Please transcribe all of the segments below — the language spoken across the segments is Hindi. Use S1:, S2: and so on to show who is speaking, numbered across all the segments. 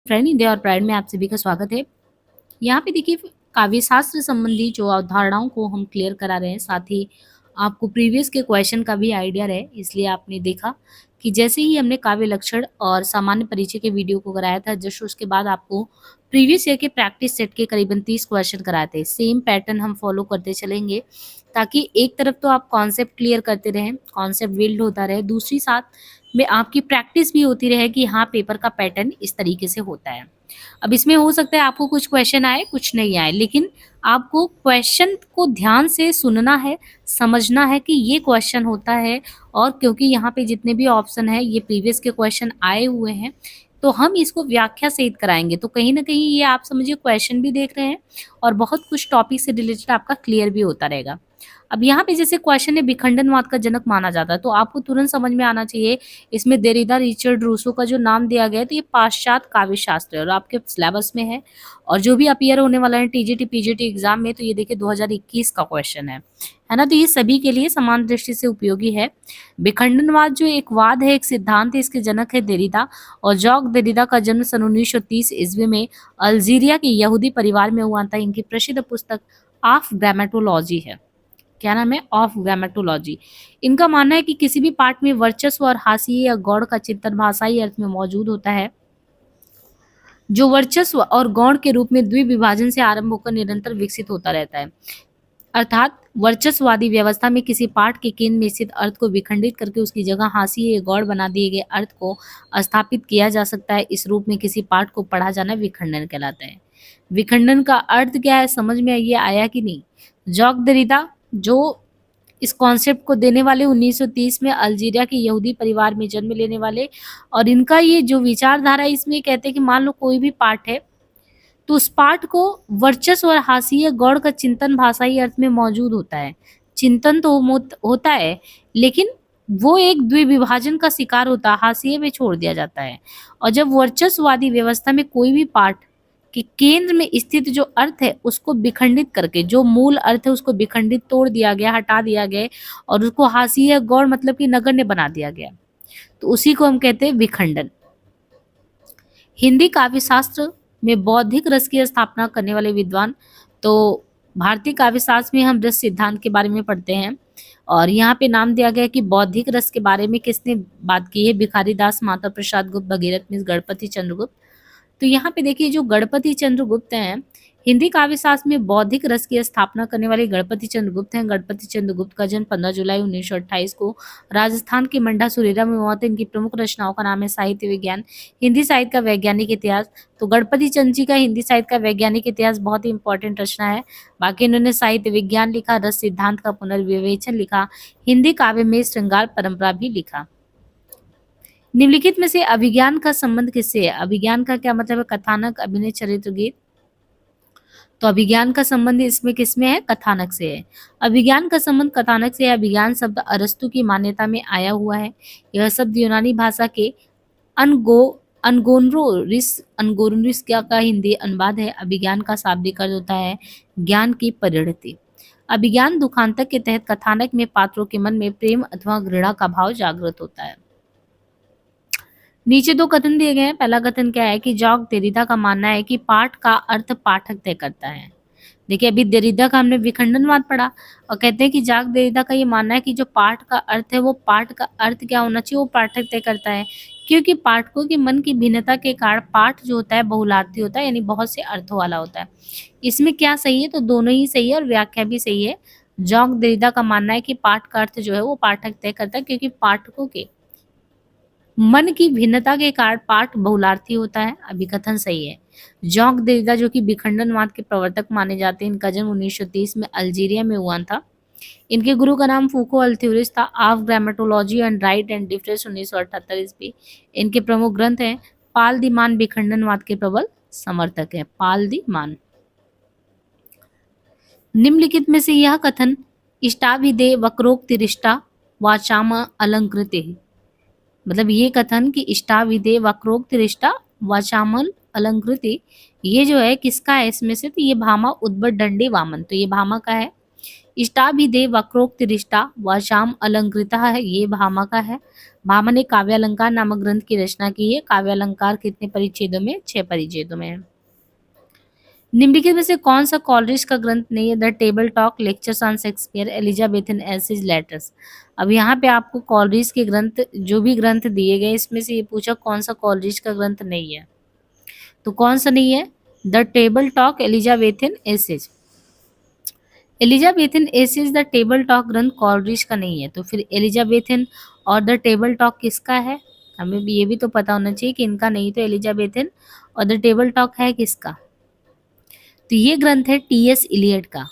S1: फ्रेंड इंडिया और प्राइड में आप सभी का स्वागत है। यहाँ पे देखिए काव्य शास्त्र संबंधी जो अवधारणाओं को हम क्लियर करा रहे हैं, साथ ही आपको प्रीवियस के क्वेश्चन का भी आइडिया रहे, इसलिए आपने देखा कि जैसे ही हमने काव्य लक्षण और सामान्य परिचय के वीडियो को कराया था, जस्ट उसके बाद आपको प्रीवियस ईयर के प्रैक्टिस सेट के करीबन 30 क्वेश्चन कराए थे। सेम पैटर्न हम फॉलो करते चलेंगे ताकि एक तरफ तो आप कॉन्सेप्ट क्लियर करते रहें, कॉन्सेप्ट बिल्ड होता रहे, दूसरी साथ में आपकी प्रैक्टिस भी होती रहे कि हाँ पेपर का पैटर्न इस तरीके से होता है। अब इसमें हो सकता है आपको कुछ क्वेश्चन आए, कुछ नहीं आए, लेकिन आपको क्वेश्चन को ध्यान से सुनना है, समझना है कि ये क्वेश्चन होता है। और क्योंकि यहाँ पे जितने भी ऑप्शन है ये प्रीवियस के क्वेश्चन आए हुए हैं, तो हम इसको व्याख्या सहित कराएंगे। तो कहीं ना कहीं ये आप समझिए क्वेश्चन भी देख रहे हैं और बहुत कुछ टॉपिक से रिलेटेड आपका क्लियर भी होता रहेगा। अब यहाँ पे जैसे क्वेश्चन है विखंडनवाद का जनक माना जाता है, तो आपको तुरंत समझ में आना चाहिए इसमें देरिदा रिचर्ड रूसो का जो नाम दिया गया है, तो ये पाश्चात्य काव्य शास्त्र है और आपके सिलेबस में है। और जो भी अपीयर होने वाला है टीजीटी पीजीटी एग्जाम में, तो ये देखिए 2021 का क्वेश्चन है ना। तो ये सभी के लिए समान दृष्टि से उपयोगी है। विखंडनवाद जो एक वाद है, एक सिद्धांत है, इसके जनक है देरिदा। और जॉक देरिदा का जन्म सन 1930 ईस्वी में अल्जीरिया के यहूदी परिवार में हुआ था। इनकी प्रसिद्ध पुस्तक ऑफ ग्रामेटोलॉजी है। क्या नाम है? Of grammatology. इनका मानना है कि किसी भी पाठ में वर्चस्व और हाशिए या गौड़ का चिंतन भाषाई अर्थ में मौजूद होता है, जो वर्चस्व और गौड़ के रूप में द्विविभाजन से आरंभ होकर निरंतर विकसित होता रहता है। अर्थात वर्चस्ववादी व्यवस्था में किसी पाठ के केंद्र में स्थित अर्थ को विखंडित करके उसकी जगह हाशिए या गौड़ बना दिए गए अर्थ को स्थापित किया जा सकता है। इस रूप में किसी पाठ को पढ़ा जाना विखंडन कहलाता है। विखंडन का अर्थ क्या है, समझ में ये आया कि नहीं? जॉक दरिदा जो इस कॉन्सेप्ट को देने वाले 1930 में अल्जीरिया के यहूदी परिवार में जन्म लेने वाले, और इनका ये जो विचारधारा है इसमें कहते हैं कि मान लो कोई भी पाठ है, तो उस पाठ को वर्चस्व और हाशिए गौड़ का चिंतन भाषाई अर्थ में मौजूद होता है। चिंतन तो होता है, लेकिन वो एक द्विविभाजन का शिकार होता है, हाशिए में छोड़ दिया जाता है। और जब वर्चस्ववादी व्यवस्था में कोई भी पाठ कि केंद्र में स्थित जो अर्थ है उसको विखंडित करके, जो मूल अर्थ है उसको विखंडित तोड़ दिया गया, हटा दिया गया, और उसको हाशिया गौड़ मतलब कि नगण्य बना दिया गया, तो उसी को हम कहते हैं विखंडन। हिंदी काव्य शास्त्र में बौद्धिक रस की स्थापना करने वाले विद्वान, तो भारतीय काव्य शास्त्र में हम रस सिद्धांत के बारे में पढ़ते हैं, और यहाँ पे नाम दिया गया है कि बौद्धिक रस के बारे में किसने बात की है? भिखारी दास, माता प्रसाद गुप्त, भगीरथ मिश्र, गणपति चंद्रगुप्त। तो यहाँ पे देखिए जो गणपति चंद्रगुप्त हैं, हिंदी काव्य शास्त्र में बौद्धिक रस की स्थापना करने वाले गणपति चंद्रगुप्त हैं। गणपति चंद्रगुप्त का जन्म 15 जुलाई 1928 को राजस्थान के मंडा सुरेरा में हुआ था। इनकी प्रमुख रचनाओं का नाम है साहित्य विज्ञान, हिंदी साहित्य का वैज्ञानिक इतिहास। तो गणपति चंद्र जी का हिंदी साहित्य का वैज्ञानिक इतिहास बहुत ही इंपॉर्टेंट रचना है। बाकी इन्होंने साहित्य विज्ञान लिखा, रस सिद्धांत का पुनर्विवेचन लिखा, हिंदी काव्य में श्रृंगार परंपरा भी लिखा। निम्नलिखित में से अभिज्ञान का संबंध किससे है? अभिज्ञान का क्या मतलब है? कथानक, अभिनय, चरित्र, गीत। तो अभिज्ञान का संबंध इसमें किसमें है? कथानक से है। अभिज्ञान का संबंध कथानक से है। अभिज्ञान शब्द अरस्तु की मान्यता में आया हुआ है। यह शब्द यूनानी भाषा के अनगो अनगोरिस का हिंदी अनुवाद है। अभिज्ञान का शाब्दिक अर्थ होता है ज्ञान की परिणति। अभिज्ञान दुखांतक के तहत कथानक में पात्रों के मन में प्रेम अथवा घृणा का भाव जागृत होता है। नीचे दो कथन दिए गए हैं। पहला कथन क्या है कि जॉक देरिदा का मानना है कि पाठ का अर्थ पाठक तय करता है। देखिए अभी देरिदा का हमने विखंडनवाद पढ़ा, और कहते हैं कि जॉक देरिदा का ये मानना है कि जो पाठ का अर्थ है वो पाठ का अर्थ क्या होना चाहिए वो पाठक तय करता है, क्योंकि पाठकों के मन की भिन्नता के कारण पाठ जो होता है बहुलार्थी होता है, यानी बहुत से अर्थों वाला होता है। इसमें क्या सही है? तो दोनों ही सही है और व्याख्या भी सही है। जॉक देरिदा का मानना है कि पाठ का अर्थ जो है वो पाठक तय करता है, क्योंकि पाठकों के मन की भिन्नता के कारण पाठ बहुलार्थी होता है। अभिकथन सही है। जॉक देरिदा जो कि विखंडनवाद के प्रवर्तक माने जाते हैं, इनका जन्म 1930 में अल्जीरिया में हुआ था। इनके गुरु का नाम फूको अल्थ्यूरिस था। Of grammatology and right and difference 1978 ईस्वी। इनके प्रमुख ग्रंथ हैं पाल दी मान, विखंडनवाद के प्रबल समर्थक है पाल दी मान। निम्नलिखित में से यह कथन इष्टाभिधेय वक्रोक्तिरिष्टा वाचाम अलंकृते, मतलब ये कथन कि इष्टाभिधेय वक्रोक्तिरिष्टा वाचामल अलंकृति, ये जो है किसका है इसमें से? तो ये भामा उद्भट दंडी वामन। तो ये भामा का है। इष्टाभिधेय वक्रोक्त रिष्टा व श्याम अलंकृता है, ये भामा का है। भामा ने काव्यालंकार नामक ग्रंथ की रचना की है। काव्यालंकार कितने परिच्छेदों में? 6 परिच्छेदों में है। निम्नलिखित में से कौन सा कॉलरिज का ग्रंथ नहीं है? The table talk, lectures on Shakespeare, Elizabethan essays, letters. अब यहाँ पे आपको कॉलरिज के ग्रंथ, जो भी ग्रंथ दिए गए इसमें से ये पूछा कौन सा कॉलरिज का ग्रंथ नहीं है, तो कौन सा नहीं है? The table talk, Elizabethan essays. Elizabethan essays the table talk ग्रंथ कॉलरिज का नहीं है, तो फिर एलिजाबेथन और द टेबल टॉक किसका है? हमें भी ये भी तो पता होना चाहिए कि इनका नहीं, तो एलिजाबेथन और द टेबल टॉक है किसका? तो ये ग्रंथ है टीएस इलियट का,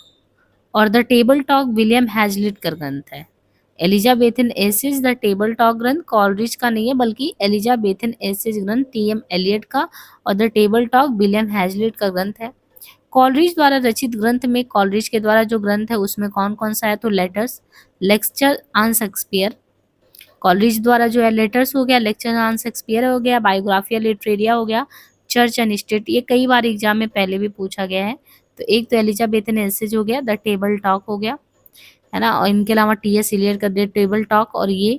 S1: और the table talk William Hazlitt का ग्रंथ है। Elizabethan essays the table talk ग्रंथ कॉलरिज का नहीं है, बल्कि एलिजाबेथन एसेज ग्रंथ टीएम एलियट का और the table talk William Hazlitt का ग्रंथ है। कॉलरिज द्वारा रचित ग्रंथ में, कॉलरिज के द्वारा जो ग्रंथ है उसमें कौन कौन सा है? तो letters, lecture on Shakespeare. Coleridge द्वारा जो है लेटर्स हो गया, लेक्चर ऑन शेक्सपियर हो गया, बायोग्राफिया लिटरेरिया हो गया, चर्च एंड स्टेट। ये कई बार एग्जाम में पहले भी पूछा गया है। तो एक तो एलिजाबेथन एसेज हो गया, द टेबल टॉक हो गया, है ना, और इनके अलावा टीएस इलियट का द टेबल टॉक, और ये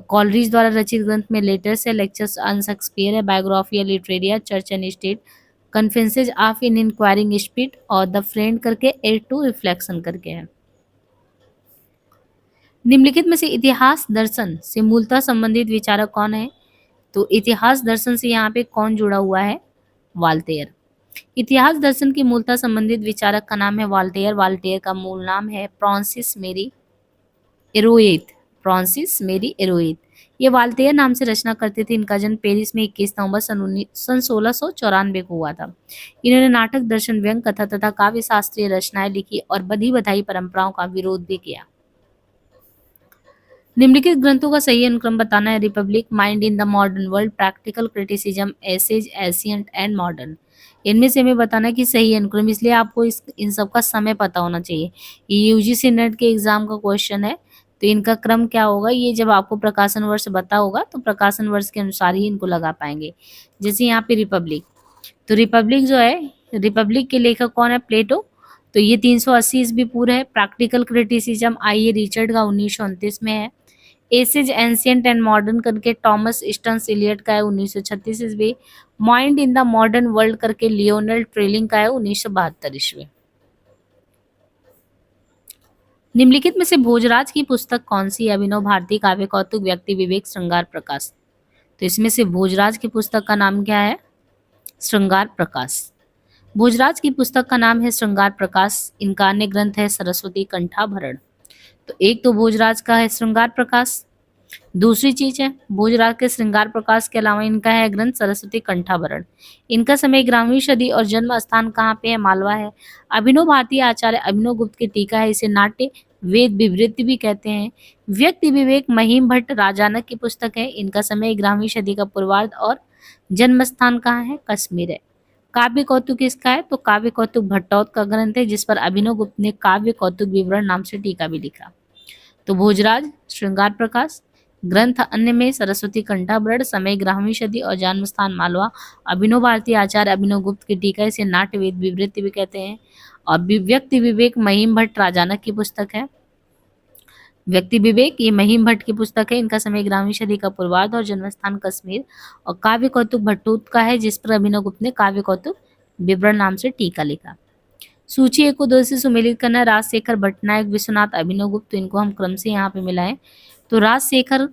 S1: कॉलरिज द्वारा रचित ग्रंथ में लेटर्स है, लेक्चर्स ऑन शेक्सपियर है, biographia literaria, church and state, confessions of an inquiring spirit और द फ्रेंड करके एड टू रिफ्लेक्शन करके है। निम्नलिखित में से इतिहास दर्शन से मूलतः संबंधित विचारक कौन है? तो इतिहास दर्शन से यहाँ पे कौन जुड़ा हुआ है? वाल्टेयर। इतिहास दर्शन की मूलतः संबंधित विचारक का नाम है वाल्टेयर। वाल्टेयर का मूल नाम है फ्रांसिस मेरी एरोएट। फ्रांसिस मेरी एरोएट। ये वाल्टेयर नाम से रचना करते थे। इनका जन्म पेरिस में 21 नवंबर सन 1694 को हुआ था। इन्होंने नाटक, दर्शन, व्यंग, कथा तथा काव्य शास्त्रीय रचनाएं लिखी और बधी बधाई परंपराओं का विरोध भी किया। निम्नलिखित ग्रंथों का सही अनुक्रम बताना है। Republic, mind in the modern world, practical criticism, essays, ancient and modern. इनमें से हमें बताना है कि सही अनुक्रम, इसलिए आपको इन सब का समय पता होना चाहिए। ये यूजीसी नेट के एग्जाम का क्वेश्चन है, तो इनका क्रम क्या होगा, ये जब आपको प्रकाशन वर्ष पता होगा तो प्रकाशन वर्ष के अनुसार ही इनको लगा पाएंगे। जैसे यहाँ पे रिपब्लिक, तो रिपब्लिक जो है, रिपब्लिक के लेखक कौन है? प्लेटो। तो ये 380 ईस्वी पूर्व है। प्रैक्टिकल क्रिटिसिज्म आई रिचर्ड का 1929 में है। एसेज, एंशियंट एंड मॉडर्न करके टॉमस स्टन्स इलियट का है 1936 ईस्वी। Mind in the modern world करके लियोनेल ट्रेलिंग का है 1972 ईस्वी। निम्नलिखित में से भोजराज की पुस्तक कौन सी है? अभिनव भारती, काव्य कौतुक, व्यक्ति विवेक, श्रृंगार प्रकाश। तो इसमें से भोजराज की पुस्तक का नाम क्या है? श्रृंगार प्रकाश। भोजराज की पुस्तक का नाम है श्रृंगार प्रकाश। इनका अन्य ग्रंथ है सरस्वती कंठाभरण। तो एक तो भोजराज का है श्रृंगार प्रकाश, दूसरी चीज है भोजराज के श्रृंगार प्रकाश के अलावा इनका है ग्रंथ सरस्वती कंठाभरण। इनका समय 11वीं सदी और जन्म स्थान कहाँ पे है? मालवा है। अभिनव भारतीय आचार्य अभिनव गुप्त की टीका है, इसे नाट्य वेद विवृत्ति भी कहते हैं। व्यक्ति विवेक महिम भट्ट राजानक की पुस्तक है। इनका समय 11वीं सदी का पूर्वार्ध और जन्म स्थान कहाँ है? कश्मीर है। काव्य कौतुक किसका है? तो काव्य कौतुक भट्टौत का ग्रंथ है, जिस पर अभिनव गुप्त ने काव्य कौतुक विवरण नाम से टीका भी लिखा। तो भोजराज, श्रृंगार प्रकाश, ग्रंथ अन्य में सरस्वती कंठाभरण, समय 11वीं सदी और जन्म स्थान मालवा। अभिनव भारतीय आचार्य अभिनव गुप्त की टीका, इसे नाट्य वेद विवृत्ति भी कहते हैं। और व्यक्ति विवेक महिम भट्ट राजानक की पुस्तक है। व्यक्ति विवेक ये महिम भट्ट की पुस्तक है। इनका समय 11वीं सदी का पूर्वार्ध और जन्म स्थान कश्मीर। और काव्य कौतुक भट्टोत का है, जिस पर अभिनव गुप्त ने काव्य कौतुक विवरण नाम से टीका लिखा। सूची 1 को 2 से सुमेलित करना है। राजशेखर, भट्टनायक, विश्वनाथ, अभिनव गुप्त, तो इनको हम क्रम से यहाँ पे मिलाएं। तो राजशेखर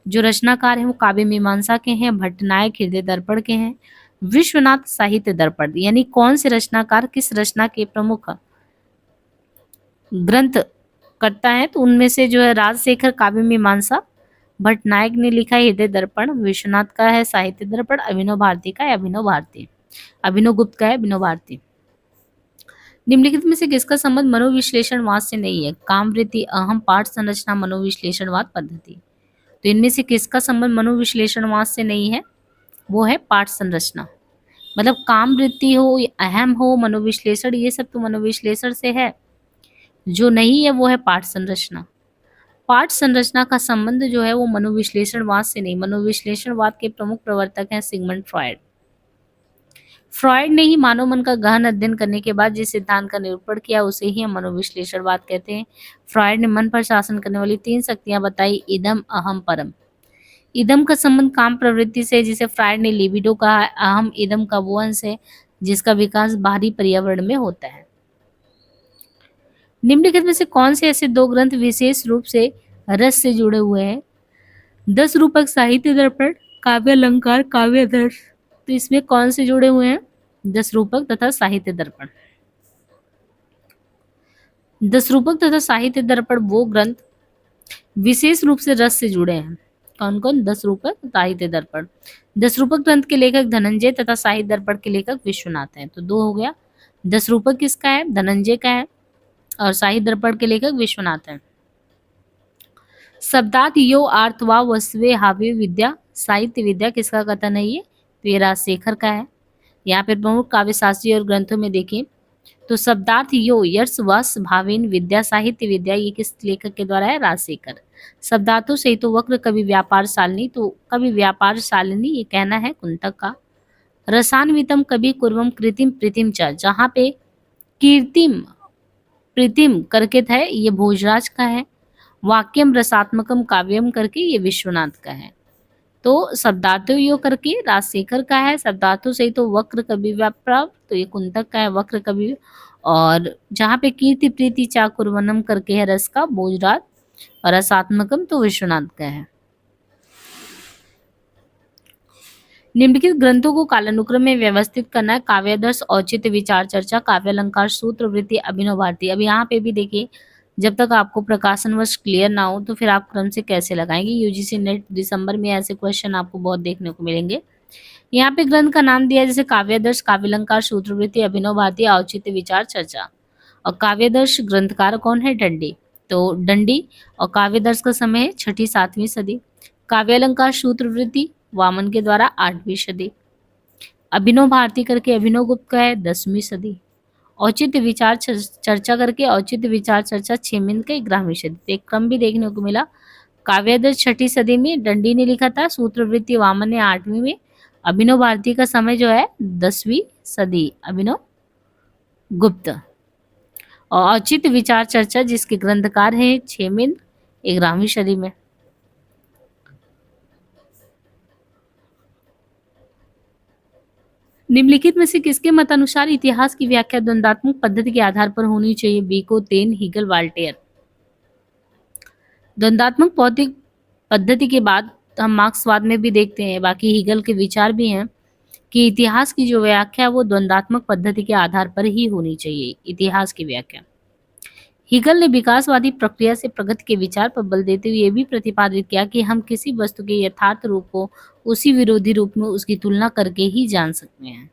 S1: जो रचनाकार हैं वो काव्य मीमांसा के हैं, भट्टनायक हृदय दर्पण के हैं, विश्वनाथ साहित्य दर्पण। यानी कौन से रचनाकार किस रचना के प्रमुख ग्रंथ करता है, तो उनमें से जो है राजशेखर काव्य मीमांसा, भट्टनायक ने लिखा है हृदय दर्पण, विश्वनाथ का है साहित्य दर्पण, अभिनव भारती का है अभिनव भारती, अभिनव गुप्त का है अभिनव भारती। निम्नलिखित में से किसका संबंध मनोविश्लेषणवाद से नहीं है? कामवृत्ति, अहम, पाठ संरचना, मनोविश्लेषणवाद पद्धति। तो इनमें से किसका संबंध मनोविश्लेषणवाद से नहीं है? वो है पाठ संरचना। मतलब काम वृत्ति हो, अहम हो, मनोविश्लेषण, ये सब तो मनोविश्लेषण से है। जो नहीं है वो है पाठ संरचना। पाठ संरचना का संबंध जो है वो मनोविश्लेषणवाद से नहीं। मनोविश्लेषणवाद के प्रमुख प्रवर्तक हैं सिगमंड फ्रॉयड। फ्रॉइड ने ही मानव मन का गहन अध्ययन करने के बाद जिस सिद्धांत का निरूपण किया उसे ही हम मनोविश्लेषणवाद कहते हैं। फ्रॉइड ने मन पर शासन करने वाली 3 शक्तियां बताई, इदम, अहम, परम। इदम का संबंध काम प्रवृत्ति से है, जिसे फ्रॉइड ने लिबिडो कहा है। अहम इदम का वो अंश है जिसका विकास बाहरी पर्यावरण में होता है। निम्नलिखित में से कौन से ऐसे 2 ग्रंथ विशेष रूप से रस से जुड़े हुए हैं? 10 रूपक साहित्य दर्पण, काव्य अलंकार, काव्य आदर्श। तो इसमें कौन से जुड़े हुए हैं? 10 रूपक तथा साहित्य दर्पण। 10 रूपक तथा साहित्य दर्पण वो ग्रंथ विशेष रूप से रस से जुड़े हैं। कौन कौन? 10 रूपक, साहित्य दर्पण। 10 रूपक ग्रंथ के लेखक धनंजय तथा साहित्य दर्पण के लेखक विश्वनाथ हैं। तो 2 हो गया। 10 रूपक किसका है? धनंजय का है, और साहित्य दर्पण के लेखक विश्वनाथ हैं। शब्दार्थ यो अर्थ व वस्वे हावे विद्या, साहित्य विद्या किसका कथन है? ये तो ये राजशेखर का है। यहाँ पे प्रमुख काव्य शास्त्री और ग्रंथों में देखें तो शब्दार्थ यो यश वश भावेन विद्या, साहित्य विद्या, ये किस लेखक के द्वारा है? राजशेखर। शब्दार्थों से तो वक्र कवि व्यापार शालिनी, तो कवि व्यापार शालिनी ये कहना है कुंतक का। रसान्वितम कवि कुर्वम कृतिम प्रीतिम च, जहाँ पे कीर्तिम प्रीतिम करके है ये भोजराज का है। वाक्यम रसात्मकम काव्यम करके ये विश्वनाथ का है। तो शब्दार्थों यो करके राजशेखर का है। शब्दार्थों से तो वक्र कवि व्यापार, तो ये कुंतक का है, वक्र कवि। और जहाँ पे कीर्ति प्रीति चाकुरवनम करके है रस का, भोजराज। और रसात्मकम तो विश्वनाथ का है। निम्नलिखित ग्रंथों को कालानुक्रम में व्यवस्थित करना है। काव्यादर्श, औचित्य, विचार चर्चा, काव्य अलंकार, सूत्र वृत्ति, अभिनव भारती। अब यहाँ पे भी देखिए, जब तक आपको प्रकाशनवश क्लियर ना हो तो फिर आप क्रम से कैसे लगाएंगे। यूजीसी नेट दिसंबर में ऐसे क्वेश्चन आपको बहुत देखने को मिलेंगे। यहाँ पे ग्रंथ का नाम दिया है जैसे काव्यादर्श, काव्यालंकार, सूत्रवृत्ति, अभिनव भारती, औचित्य, विचार चर्चा। और काव्यादर्श ग्रंथकार कौन है? दंडी। तो दंडी। और काव्यादर्श का समय है 6ठी 7वीं सदी। काव्यालंकार सूत्रवृत्ति वामन के द्वारा 8वीं सदी। अभिनव भारती करके अभिनव गुप्त का है 10वीं सदी। औचित्य विचार चर्चा करके औचित्य विचार चर्चा 6वीं का 11वीं सदी। तो एक क्रम भी देखने को मिला। काव्यादर्श 6ठी सदी में दंडी ने लिखा था, सूत्रवृत्ति वामन ने 8वीं में। अभिनव भारती का समय जो है 10वीं सदी, अभिनव गुप्त। और औचित्य विचार चर्चा जिसके ग्रंथकार हैं 6वीं 11वीं सदी में। निम्नलिखित में से किसके मतानुसार इतिहास की व्याख्या द्वंद्वात्मक पद्धति के आधार पर होनी चाहिए? बीको, तेन, हीगल, वाल्टेयर। द्वंद्वात्मक भौतिक पद्धति के बाद हम मार्क्सवाद में भी देखते हैं, बाकी हीगल के विचार भी हैं कि इतिहास की जो व्याख्या वो द्वंद्वात्मक पद्धति के आधार पर ही होनी चाहिए। इतिहास की व्याख्या हीगल ने विकासवादी प्रक्रिया से प्रगति के विचार पर बल देते हुए ये भी प्रतिपादित किया कि हम किसी वस्तु के यथार्थ रूप को उसी विरोधी रूप में उसकी तुलना करके ही जान सकते हैं।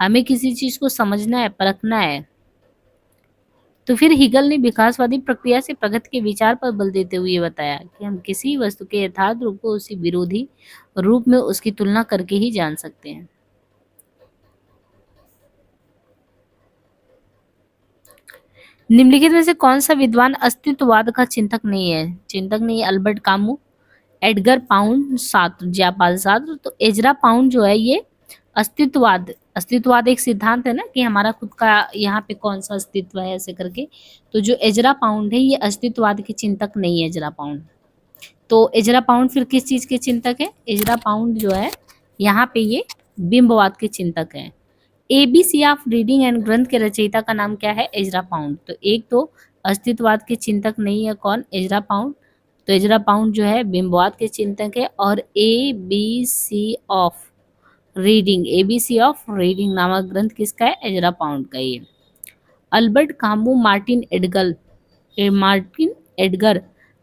S1: हमें किसी चीज को समझना है, परखना है, तो फिर हीगल ने विकासवादी प्रक्रिया से प्रगति के विचार पर बल देते हुए बताया कि हम किसी वस्तु के यथार्थ रूप को उसी विरोधी रूप में उसकी तुलना करके ही जान सकते हैं। निम्नलिखित में से कौन सा विद्वान अस्तित्ववाद का चिंतक नहीं है? चिंतक नहीं है Albert Camus, Edgar pound, Sartre, Jaipal Sartre. तो एजरा पाउंड जो है ये अस्तित्ववाद एक सिद्धांत है ना कि हमारा खुद का यहाँ पे कौन सा अस्तित्व है ऐसे करके। तो जो एजरा पाउंड है ये अस्तित्ववाद के चिंतक नहीं है एजरा पाउंड। तो एजरा पाउंड फिर किस चीज के चिंतक है? एजरा पाउंड जो है यहाँ पे ये बिंबवाद के चिंतक है। एबीसी ऑफ रीडिंग एंड ग्रंथ के रचयिता का नाम क्या है? Ezra pound. तो एक तो अस्तित्ववाद के चिंतक नहीं है कौन? Ezra pound. तो एजरा पाउंड जो है बिंबवाद के चिंतक है। और एबीसी ऑफ रीडिंग नामक ग्रंथ किसका है? एजरा पाउंड का। ये अल्बर्ट कामू, मार्टिन एडगर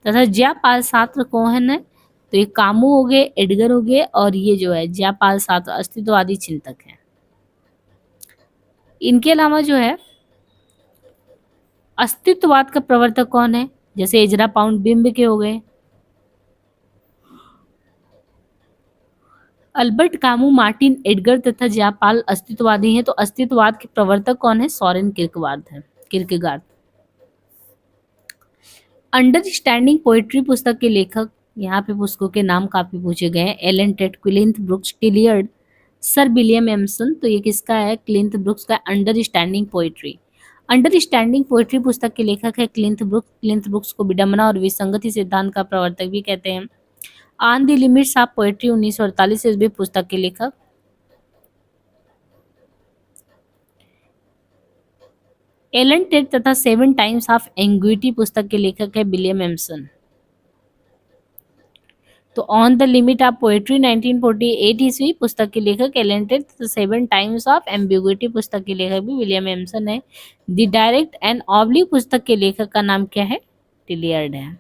S1: तथा जयपाल सात्र कौन है? तो ये कामू हो गए, एडगर हो गए, और ये जो है जयपाल सात्र अस्तित्ववादी चिंतक है। इनके अलावा जो है अस्तित्ववाद का प्रवर्तक कौन है? जैसे एजरा पाउंड बिंब के हो गए, अल्बर्ट कामू, मार्टिन एडगर तथा जयपाल अस्तित्ववादी हैं। तो अस्तित्ववाद के प्रवर्तक कौन है? सोरेन किरकेगार्ड। अंडरस्टैंडिंग पोएट्री पुस्तक के लेखक, यहाँ पे पुस्तकों के नाम काफी पूछे गए हैं। Allen Tate, Cleanth Brooks, Tillyard, sir William Empson, तो ये किसका है? क्लिंथ ब्रुक्स का अंडरस्टैंडिंग पोएट्री। अंडरस्टैंडिंग पोएट्री पुस्तक के लेखक है क्लिंथ ब्रुक्स। क्लिंथ ब्रुक्स को विडंबना और विसंगति सिद्धांत का प्रवर्तक भी कहते हैं। On the limits of poetry 1948 ईस्वी पुस्तक के लेखक। एलन टेट तथा सेवन टाइम्स ऑफ एंग्विटी पुस्तक के लेखक है विलियम एमसन। तो on the limit of poetry 1948 ईस्वी पुस्तक के लेखक एलन टेट तथा सेवन टाइम्स ऑफ एम्बिग्विटी पुस्तक के लेखक भी विलियम एमसन है। द डायरेक्ट एंड ऑब्लिक पुस्तक के लेखक का नाम क्या है? टिलियर्ड है।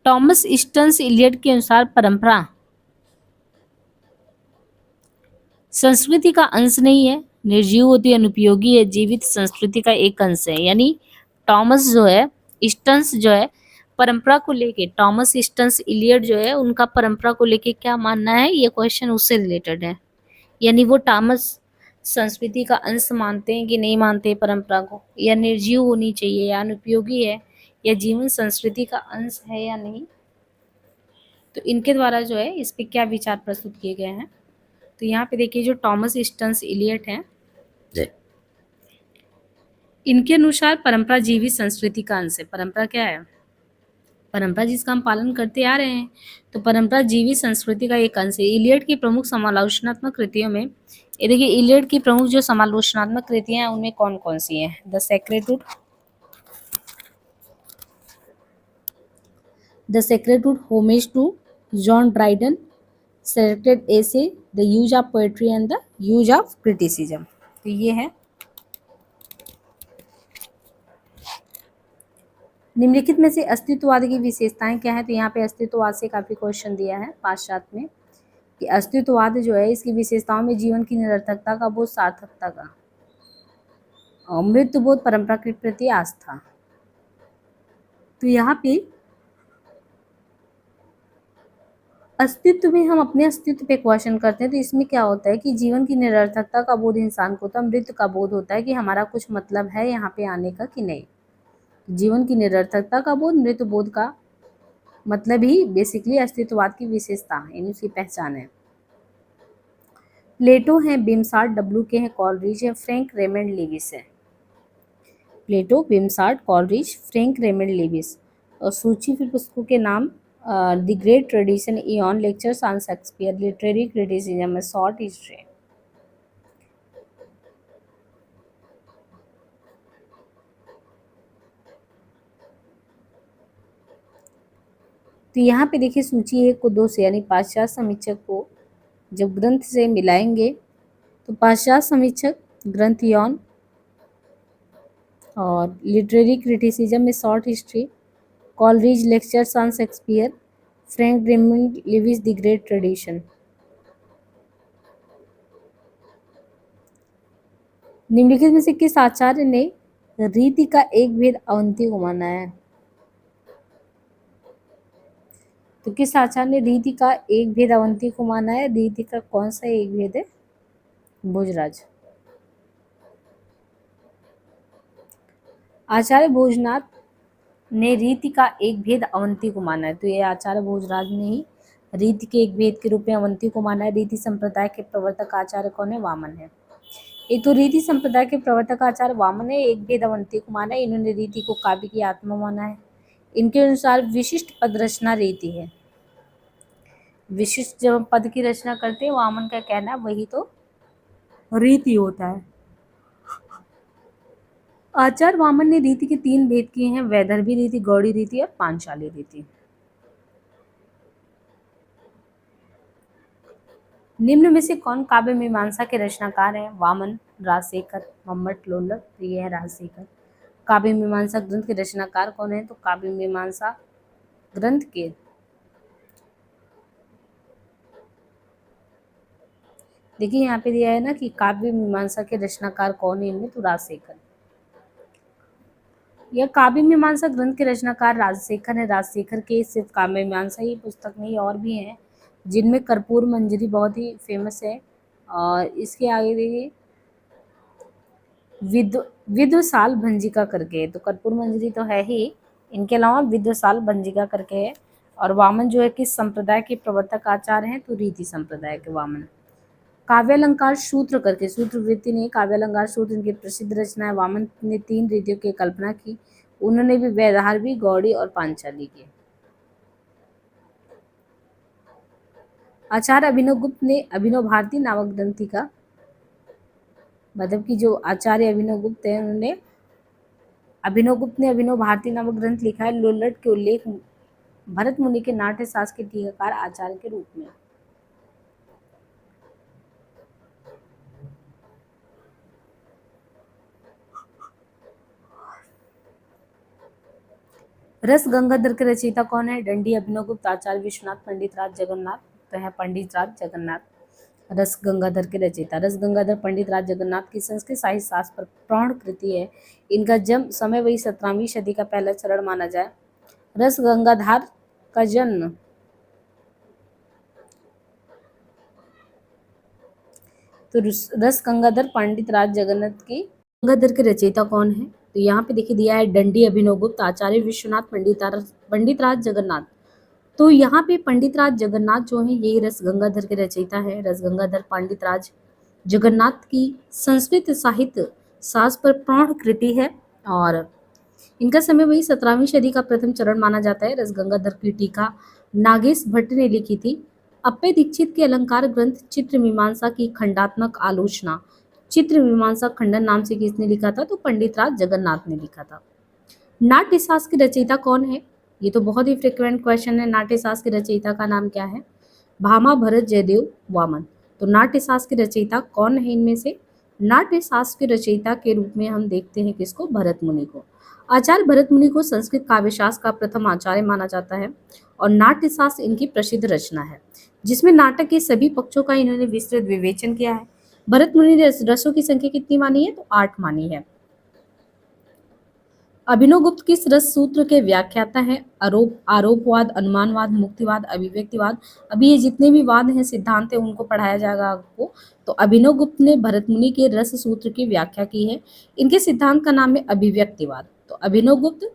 S1: टॉमस स्टन्स इलियट के अनुसार परंपरा संस्कृति का अंश नहीं है, निर्जीव होती है, अनुपयोगी है, जीवित संस्कृति का एक अंश है। यानी टॉमस जो है स्टन्स जो है परंपरा को लेके, टॉमस स्टन्स इलियट जो है उनका परंपरा को लेके क्या मानना है, ये क्वेश्चन उससे रिलेटेड है। यानी वो टॉमस संस्कृति का अंश मानते हैं कि नहीं मानते परंपरा को, या निर्जीव होनी चाहिए, या अनुपयोगी है, या जीवन संस्कृति का अंश है या नहीं। तो इनके द्वारा जो है इस पे क्या विचार प्रस्तुत किए गए हैं। तो यहाँ पे देखिए जो टॉमस स्टन्स इलियट हैं, इनके अनुसार परंपरा जीवित संस्कृति का अंश है। परंपरा क्या है? परंपरा जिसका हम पालन करते आ रहे हैं, तो परंपरा जीवित संस्कृति का एक अंश है। इलियट की प्रमुख समालोचनात्मक कृतियों में ये देखिए, इलियट की प्रमुख जो समालोचनात्मक कृतियां हैं उनमें कौन कौन सी हैं? The sacred wood, homage to John Dryden, selected essay, the use of poetry and the use of criticism. तो ये है। निम्नलिखित में से अस्तित्ववाद की विशेषताएं क्या है? तो यहाँ पे अस्तित्ववाद से काफी क्वेश्चन दिया है पाश्चात्य में कि अस्तित्ववाद जो है इसकी विशेषताओं में जीवन की निरर्थकता का बोध, सार्थकता का, मृत्यु बोध, परंपरा के प्रति आस्था। तो यहाँ पे अस्तित्व में हम अपने अस्तित्व पे क्वेश्चन करते हैं, तो इसमें क्या होता है कि जीवन की निरर्थकता का बोध इंसान को होता है, मृत्यु का बोध होता है कि हमारा कुछ मतलब है यहाँ पे आने का कि नहीं। जीवन की निरर्थकता का बोध, मृत्यु बोध का मतलब ही बेसिकली अस्तित्ववाद की विशेषता है, यानी उसकी पहचान है। प्लेटो है, बिमसार्ट, डब्ल्यू के है, कॉलरिज है, फ्रैंक रेमंड लेविस है। प्लेटो, बिमसार्ट, कॉलरिज, फ्रैंक रेमंड लेविस। और सूची फिर पुस्तकों के नाम: the great tradition, ion, lectures on Shakespeare, literary criticism, short history. तो यहाँ पे देखिए सूची 1 को 2 से, यानी पाश्चात्य समीक्षक को जब ग्रंथ से मिलाएंगे तो पाश्चात्य समीक्षक ग्रंथ इयॉन, और लिटरेरी क्रिटिसिज्म में short history, Coleridge lectures on Shakespeare, Frank Raymond Leavis the great tradition. निम्नलिखित में से किस आचार्य ने रीति का एक भेद अवंती को माना है? तो किस आचार्य ने रीति का एक भेद अवंती को माना है? रीति का कौन सा एक भेद है? भोजराज। आचार्य भोजनाथ ने रीति का एक भेद अवंती को माना है। तो ये आचार्य भोजराज ने ही रीति के एक भेद के रूप में अवंती को माना है। रीति संप्रदाय के प्रवर्तक आचार्य कौन है? वामन है। एक तो रीति संप्रदाय के प्रवर्तक आचार्य वामन है, एक भेद अवंती को माना है। इन्होंने रीति को काव्य की आत्मा माना है। इनके अनुसार विशिष्ट पद रचना रीति है। विशिष्ट जब हम पद की रचना करते हैं, वामन का कहना है वही तो रीति होता है। आचार्य वामन ने रीति के 3 भेद किए हैं: वैदर्भी रीति, गौड़ी रीति और पांचाली रीति। निम्न में से कौन काव्य मीमांसा के रचनाकार हैं? वामन, राजशेखर, मम्मट, लोल्लक। तो ये है राजशेखर। काव्य मीमांसा ग्रंथ के रचनाकार कौन है? तो काव्य मीमांसा ग्रंथ के देखिए यहाँ पे दिया है ना कि काव्य मीमांसा के रचनाकार कौन है, इनमें तो राजशेखर। यह काव्य मीमांसा ग्रंथ के रचनाकार राजशेखर है। राजशेखर के सिर्फ काव्य मीमांसा ही पुस्तक नहीं, और भी हैं जिनमें कर्पूर मंजरी बहुत ही फेमस है। और इसके आगे देखिए विद्वसाल भंजिका करके, तो कर्पूर मंजरी तो है ही, इनके अलावा विद्वसाल बंजिगा करके है। और वामन जो है किस संप्रदाय के प्रवर्तक आचार्य हैं, तो रीति संप्रदाय के वामन। काव्यालंकार सूत्र करके, सूत्र वृत्ति नहीं, काव्यालंकार सूत्र इनकी प्रसिद्ध रचना है। वामन ने 3 रीतियों की कल्पना की, उन्होंने भी व्यवहार भी, गौड़ी और पांचाली की। आचार्य अभिनव गुप्त ने अभिनव भारती नामक ग्रंथि का, मतलब कि जो आचार्य अभिनव गुप्त है उन्होंने अभिनव भारती नामक ग्रंथ लिखा है। लोल्लट के उल्लेख भरत मुनि के नाट्य शास्त्र के टीकाकार आचार्य के रूप में। रस गंगाधर के रचयिता कौन है? दंडी अभिनव गुप्त, आचार्य विश्वनाथ, पंडित राज जगन्नाथ। तो है पंडित राज जगन्नाथ रस गंगाधर के रचयिता। रस गंगाधर पंडित राज जगन्नाथ की संस्कृत साहित्य शास्त्र पर प्रौढ़ कृति है। इनका जन्म समय वही 17वीं सदी का पहला चरण माना जाए। रस गंगाधर का जन्म तो रस गंगाधर पंडित राज जगन्नाथ की गंगाधर के रचयिता कौन है? तो यहाँ पे देखिए दिया है दंडी अभिनव गुप्त, आचार्य विश्वनाथ, पंडित राज जगन्नाथ। तो यहाँ पे पंडित राज जगन्नाथ जो है ये रस गंगाधर के रचयिता है। रस गंगाधर पंडित राज जगन्नाथ की संस्कृत साहित्य शास्त्र पर प्रौढ़ कृति है और इनका समय वही 17वीं सदी का प्रथम चरण माना जाता है। रस गंगाधर की टीका नागेश भट्ट ने लिखी थी। अप्पय दीक्षित के अलंकार ग्रंथ चित्र मीमांसा की खंडात्मक आलोचना चित्र मीमांसा खंडन नाम से किसने लिखा था? तो पंडित राज जगन्नाथ ने लिखा था। नाट्य शास्त्र की रचयिता कौन है? ये तो बहुत ही फ्रिक्वेंट क्वेश्चन है। नाट्य शास्त्र की रचयिता का नाम क्या है? भामा, भरत, जयदेव, वामन। तो नाट्य शास्त्र की रचयिता कौन है इनमें से? नाट्य शास्त्र के रचयिता के रूप में हम देखते हैं किसको? भरत मुनि को। आचार्य भरत मुनि को संस्कृत काव्य शास्त्र का प्रथम आचार्य माना जाता है और नाट्य शास्त्र इनकी प्रसिद्ध रचना है जिसमें नाटक के सभी पक्षों का इन्होंने विस्तृत विवेचन किया है। भरत मुनि ने रसों की संख्या कितनी मानी है? तो 8 मानी है। अभिनव गुप्त किस रस सूत्र के व्याख्याता हैं? आरोपवाद, अनुमानवाद, मुक्तिवाद, अभिव्यक्तिवाद। अभी ये जितने भी वाद हैं, सिद्धांत है, उनको पढ़ाया जाएगा आपको। तो अभिनव गुप्त ने भरत मुनि के रस सूत्र की व्याख्या की है। इनके सिद्धांत का नाम है अभिव्यक्तिवाद। तो अभिनव गुप्त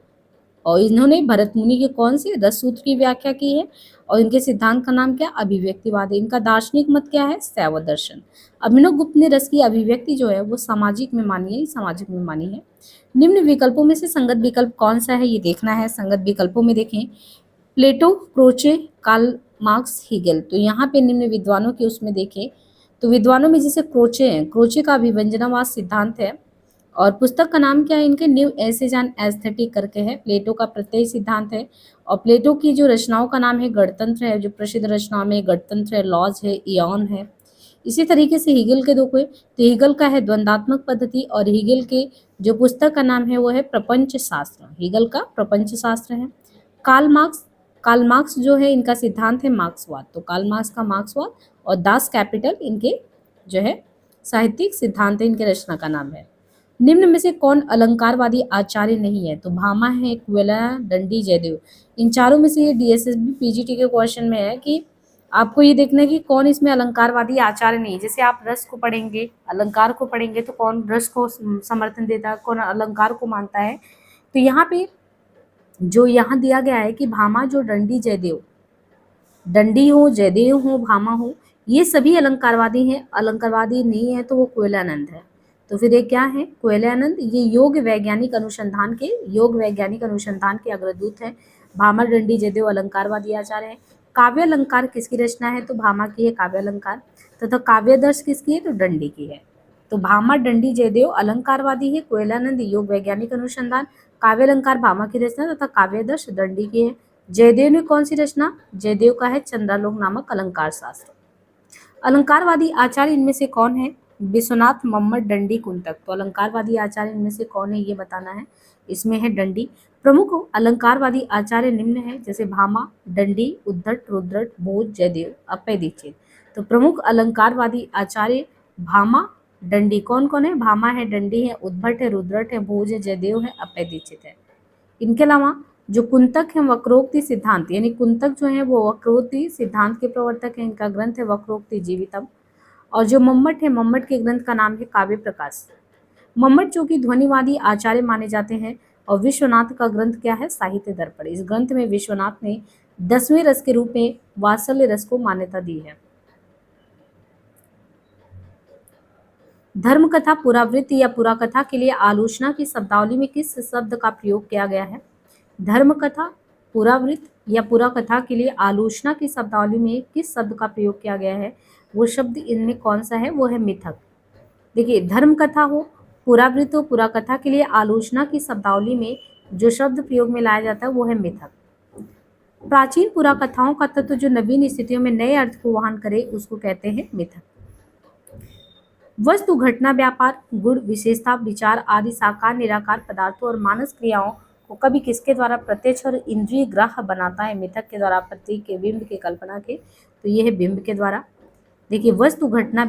S1: और इन्होंने भरत मुनि के कौन से रस सूत्र की व्याख्या की है और इनके सिद्धांत का नाम क्या? अभिव्यक्तिवाद है। इनका दार्शनिक मत क्या है? शैव दर्शन। अभिनव गुप्त ने रस की अभिव्यक्ति जो है वो सामाजिक में मानी है। निम्न विकल्पों में से संगत विकल्प कौन सा है ये देखना है। संगत विकल्पों में देखें प्लेटो, क्रोचे, कार्ल मार्क्स, हीगेल। तो यहाँ पे निम्न विद्वानों के उसमें देखें तो विद्वानों में जैसे क्रोचे हैं, क्रोचे का अभिव्यंजनावाद सिद्धांत है और पुस्तक का नाम क्या है इनके? न्यू एसेज ऑन एस्थेटिक करके है। प्लेटो का प्रत्यय सिद्धांत है और प्लेटो की जो रचनाओं का नाम है गणतंत्र है। जो प्रसिद्ध रचनाओं में गणतंत्र है, लॉज है, इयॉन है। इसी तरीके से हीगल के देखो तो हीगल का है द्वंदात्मक पद्धति और हीगल के जो पुस्तक का नाम है वो है प्रपंच शास्त्र। हीगल का प्रपंच शास्त्र है। कार्ल मार्क्स जो है इनका सिद्धांत है मार्क्सवाद। तो कार्ल मार्क्स का मार्क्सवाद और दास कैपिटल इनके जो है साहित्यिक सिद्धांत है, इनके रचना का नाम है। निम्न में से कौन अलंकारवादी आचार्य नहीं है? तो भामा है, क्वेला, दंडी, जयदेव। इन चारों में से ये डीएसएसबी पीजीटी के क्वेश्चन में है कि आपको ये देखना है कि कौन इसमें अलंकारवादी आचार्य नहीं है। जैसे आप रस को पढ़ेंगे, अलंकार को पढ़ेंगे तो कौन रस को समर्थन देता है, कौन अलंकार को मानता है। तो यहाँ पे जो यहाँ दिया गया है कि भामा जो दंडी जयदेव, दंडी हो, जयदेव हो, भामा हो, ये सभी अलंकारवादी हैं। अलंकारवादी नहीं है तो वो कोयलानंद है। तो फिर ये क्या है? कोयलानंद। ये योग वैज्ञानिक अनुसंधान के अग्रदूत हैं। भामा, दंडी, जयदेव अलंकारवादी आचार्य हैं। काव्य अलंकार किसकी रचना है? तो भामा की है काव्य अलंकार। तथा काव्यदर्श किसकी है? तो दंडी की है। तो भामा, दंडी, जयदेव अलंकारवादी है, कोयलानंद योग वैज्ञानिक अनुसंधान, काव्य अलंकार भामा की रचना तथा काव्यदर्श दंडी की है। जयदेव ने कौन सी रचना? जयदेव का है चंद्रालोक नामक अलंकार शास्त्र। अलंकारवादी आचार्य इनमें से कौन है? विश्वनाथ, मम्मट, दंडी, कुंतक। तो अलंकारवादी आचार्य इनमें से कौन है ये बताना है। इसमें है दंडी। प्रमुख अलंकारवादी आचार्य निम्न है जैसे भामा, दंडी, उद्धट, रुद्रट, भोज, जयदेव, अप्पय दीक्षित। तो प्रमुख अलंकारवादी आचार्य भामा, दंडी। कौन कौन है? भामा है, दंडी है, उद्धट है, रुद्रट है, भोज है, जयदेव है, अप्पय दीक्षित है। इनके अलावा जो कुंतक है वक्रोक्ति सिद्धांत, यानी कुंतक जो है वो वक्रोक्ति सिद्धांत के प्रवर्तक है। इनका ग्रंथ है वक्रोक्ति जीवितम। और जो मम्मट है, मम्मट के ग्रंथ का नाम है काव्य प्रकाश। मम्मट जो कि ध्वनिवादी आचार्य माने जाते हैं। और विश्वनाथ का ग्रंथ क्या है? साहित्य दर्पण। इस ग्रंथ में विश्वनाथ ने 10वें रस के रूप में वात्सल्य रस को मान्यता दी है। धर्म कथा पुरावृत्ति या पुराकथा के लिए आलोचना की शब्दावली में किस शब्द का प्रयोग किया गया है? धर्म कथा, पुरावृत्त या पुराकथा के लिए आलोचना की शब्दावली में किस शब्द का प्रयोग किया गया है? वो शब्द इनमें कौन सा है? वो है मिथक। देखिए, धर्म कथा हो, पुरावृत्त हो, पुराकथा के लिए आलोचना की शब्दावली में जो शब्द प्रयोग में लाया जाता है वो है मिथक। प्राचीन पुराकथाओं का तत्व जो नवीन स्थितियों में नए अर्थ को वहन करे उसको कहते हैं मिथक। वस्तु, घटना, व्यापार, गुण, विशेषता, विचार आदि साकार निराकार पदार्थों और मानस क्रियाओं को कभी किसके द्वारा प्रत्यक्ष और इंद्रिय ग्राह्य बनाता है? मिथक के द्वारा, प्रतीक के, बिंब के, कल्पना के। तो ये है बिंब के द्वारा। देखिए, वस्तु, घटना,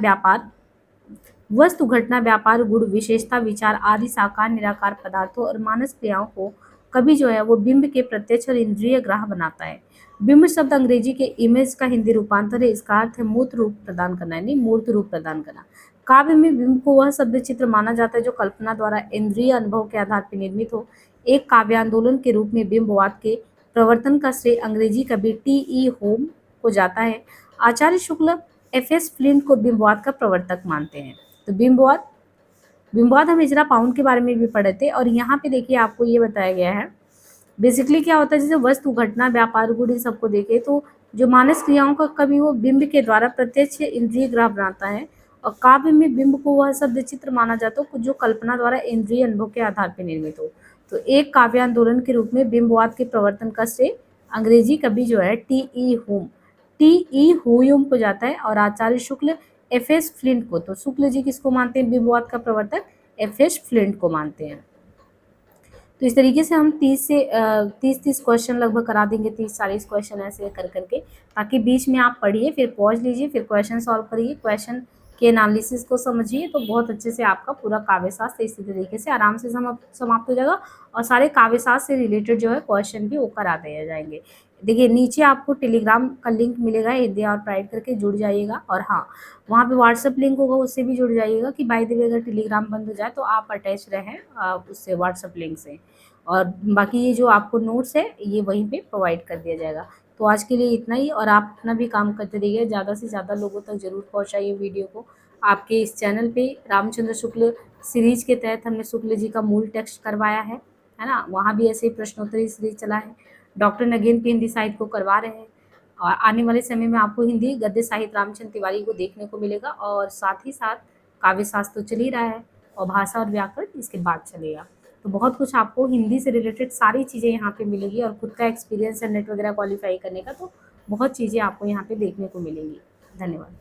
S1: व्यापार, गुण, विशेषता, विचार आदि साकार निराकार पदार्थों और मानस क्रियाओं को कभी जो है वो बिंब के प्रत्यक्ष और इंद्रिय ग्राह्य बनाता है। बिंब शब्द अंग्रेजी के इमेज का हिंदी रूपांतर है। इसका अर्थ है मूर्त रूप प्रदान करना, यानी मूर्त रूप प्रदान करना। काव्य में बिंब को वह शब्द चित्र माना जाता है जो कल्पना द्वारा इंद्रिय अनुभव के आधार पर निर्मित हो। एक काव्य आंदोलन के रूप में बिंबवाद के प्रवर्तन का श्रेय अंग्रेजी कवि टी.ई. होम को जाता है। आचार्य शुक्ल एफ.एस. फ्लिंट को बिंबवाद का प्रवर्तक मानते हैं। तो बिंबवाद हम इजरा पाउंड के बारे में भी पढ़े थे और यहाँ पे देखिए आपको ये बताया गया है। बेसिकली क्या होता है, जैसे वस्तु, घटना, व्यापार, गुण, इन सबको देखे तो जो मानस क्रियाओं का कवि वो बिंब के द्वारा प्रत्यक्ष इंद्रिय ग्राह बनाता है और काव्य में बिंब को वह शब्द चित्र माना जाता है जो कल्पना द्वारा इंद्रिय अनुभव के आधार पर निर्मित हो। तो एक काव्य आंदोलन के रूप में बिंबवाद के प्रवर्तन का श्रेय अंग्रेजी कवि जो है टी.ई. हुम को जाता है और आचार्य शुक्ल एफ.एस. फ्लिंट को। तो शुक्ल जी किसको मानते हैं बिंबवाद का प्रवर्तक? एफ.एस. फ्लिंट को मानते हैं। तो इस तरीके से हम 30 क्वेश्चन लगभग करा देंगे, 30-40 क्वेश्चन ऐसे कर करके, ताकि बीच में आप पढ़िए, फिर पॉज लीजिए, फिर क्वेश्चन सॉल्व करिए, क्वेश्चन के एनालिसिस को समझिए, तो बहुत अच्छे से आपका पूरा काव्यशास्त्र इसी तरीके से आराम से समाप्त हो जाएगा और सारे काव्यशास्त्र से रिलेटेड जो है क्वेश्चन भी वो करा दिए जाएंगे। देखिए, नीचे आपको टेलीग्राम का लिंक मिलेगा, हिंदी और प्राइड करके जुड़ जाइएगा। और हाँ, वहाँ पे व्हाट्सएप लिंक होगा, उससे भी जुड़ जाइएगा कि बाय द वे अगर टेलीग्राम बंद हो जाए तो आप अटैच रहें उससे, व्हाट्सएप लिंक से। और बाकी ये जो आपको नोट्स है ये वहीं पे प्रोवाइड कर दिया जाएगा। तो आज के लिए इतना ही, और आप अपना भी काम करते रहिए, ज़्यादा से ज़्यादा लोगों तक ज़रूर पहुँचाइए वीडियो को। आपके इस चैनल पे रामचंद्र शुक्ल सीरीज के तहत हमने शुक्ल जी का मूल टेक्स्ट करवाया है ना, वहाँ भी ऐसे ही प्रश्नोत्तरी सीरीज चला है। डॉक्टर नगेन के हिंदी साहित्य को करवा रहे हैं और आने वाले समय में आपको हिंदी गद्य साहित्य रामचंद्र तिवारी को देखने को मिलेगा और साथ ही साथ काव्य शास्त्र तो चल ही रहा है और भाषा और व्याकरण इसके बाद चलेगा। तो बहुत कुछ आपको हिंदी से रिलेटेड सारी चीज़ें यहाँ पे मिलेगी और खुद का एक्सपीरियंस है नेट वगैरह क्वालिफाई करने का, तो बहुत चीज़ें आपको यहाँ पे देखने को मिलेंगी। धन्यवाद।